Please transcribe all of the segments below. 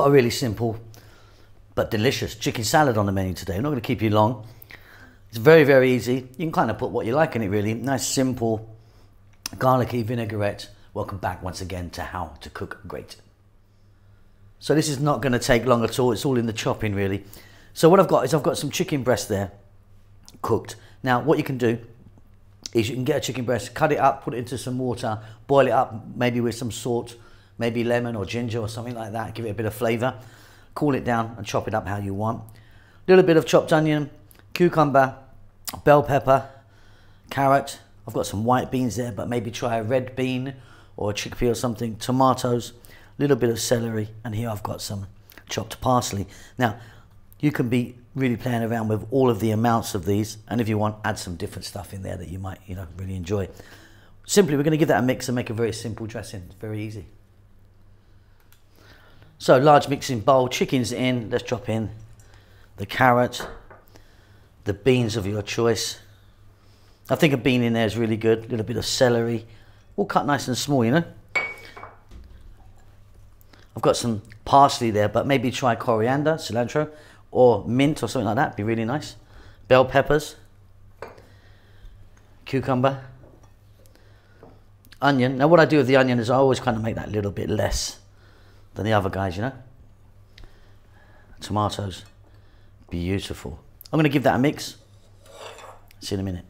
got a really simple but delicious chicken salad on the menu today. I'm not going to keep you long. It's very, very easy. You can kind of put what you like in it really. Nice, simple, garlicky vinaigrette. Welcome back once again to How to Cook Great. So this is not going to take long at all. It's all in the chopping really. So what I've got is I've got some chicken breast there, cooked. Now what you can do is you can get a chicken breast, cut it up, put it into some water, boil it up, maybe with some salt, maybe lemon or ginger or something like that, give it a bit of flavour. Cool it down and chop it up how you want. A little bit of chopped onion, cucumber, bell pepper, carrot. I've got some white beans there, but maybe try a red bean or a chickpea or something. Tomatoes, a little bit of celery, and here I've got some chopped parsley. Now, you can be really playing around with all of the amounts of these, and if you want, add some different stuff in there that you might, really enjoy. Simply, we're going to give that a mix and make a very simple dressing. It's very easy. So, large mixing bowl, chicken's in. Let's drop in the carrot, the beans of your choice. I think a bean in there is really good. A little bit of celery, all cut nice and small, I've got some parsley there, but maybe try coriander, cilantro, or mint or something like that. Be really nice. Bell peppers, cucumber, onion. Now what I do with the onion is I always kind of make that a little bit less than the other guys, Tomatoes, beautiful. I'm going to give that a mix. See you in a minute.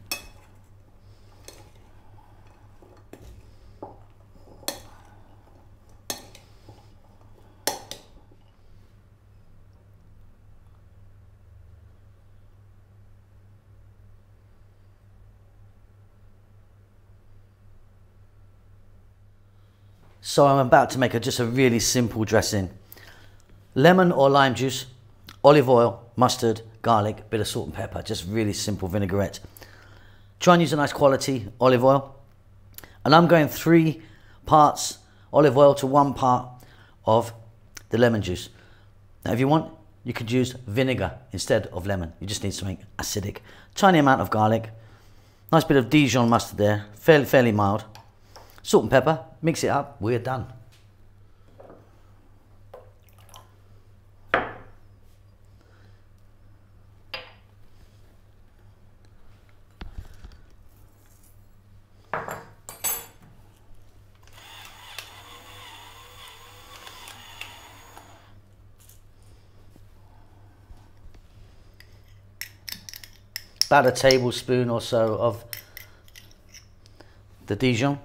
So I'm about to make just a really simple dressing. Lemon or lime juice, olive oil, mustard, garlic, bit of salt and pepper. Just really simple vinaigrette. Try and use a nice quality olive oil. And I'm going 3 parts olive oil to 1 part of the lemon juice. Now if you want, you could use vinegar instead of lemon. You just need something acidic. Tiny amount of garlic. Nice bit of Dijon mustard there, fairly mild. Salt and pepper, mix it up, we're done. About a tablespoon or so of the Dijon.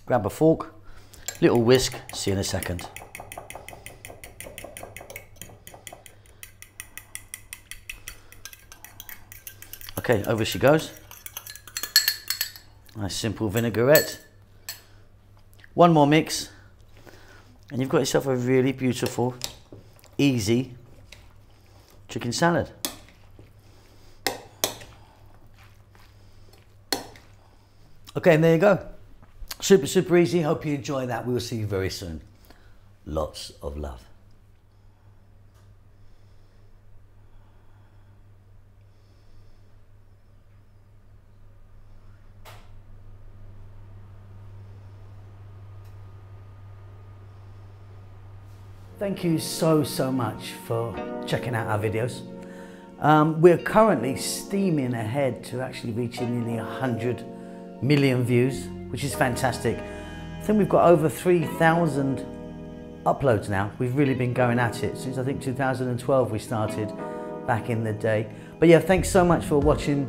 Grab a fork, little whisk, see you in a second. Okay, over she goes. Nice simple vinaigrette. One more mix, and you've got yourself a really beautiful, easy chicken salad. Okay, and there you go. Super, super easy. Hope you enjoy that. We will see you very soon. Lots of love. Thank you so much for checking out our videos. We're currently steaming ahead to actually reaching nearly 100 million views, which is fantastic. I think we've got over 3,000 uploads now. We've really been going at it since I think 2012 we started back in the day. But yeah, thanks so much for watching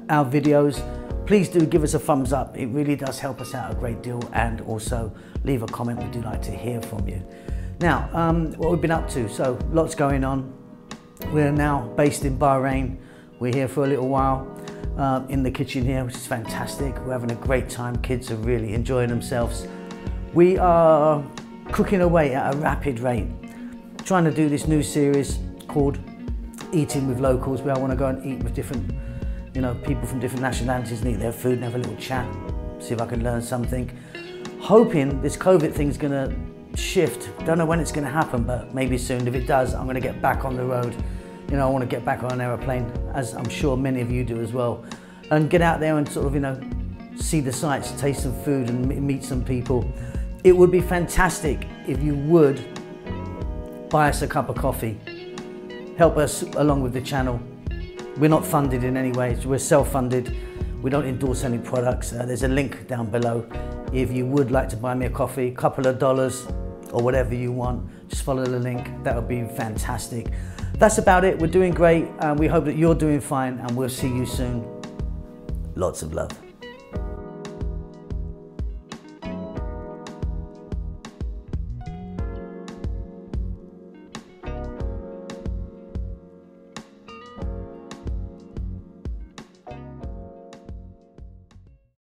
our videos. Please do give us a thumbs up. It really does help us out a great deal, and also leave a comment. We do like to hear from you. Now, what we've been up to, so lots going on. We're now based in Bahrain. We're here for a little while in the kitchen here, which is fantastic. We're having a great time. Kids are really enjoying themselves. We are cooking away at a rapid rate, trying to do this new series called Eating with Locals, where I want to go and eat with different, people from different nationalities and eat their food and have a little chat, see if I can learn something. Hoping this COVID thing's gonna shift. Don't know when it's gonna happen, but maybe soon. If it does, I'm gonna get back on the road. I want to get back on an aeroplane, as I'm sure many of you do as well, and get out there and sort of, see the sights, taste some food and meet some people. It would be fantastic if you would buy us a cup of coffee. Help us along with the channel. We're not funded in any way, we're self-funded. We don't endorse any products. There's a link down below. If you would like to buy me a coffee, a couple of dollars or whatever you want, just follow the link. That would be fantastic. That's about it. We're doing great and we hope that you're doing fine, and we'll see you soon. Lots of love.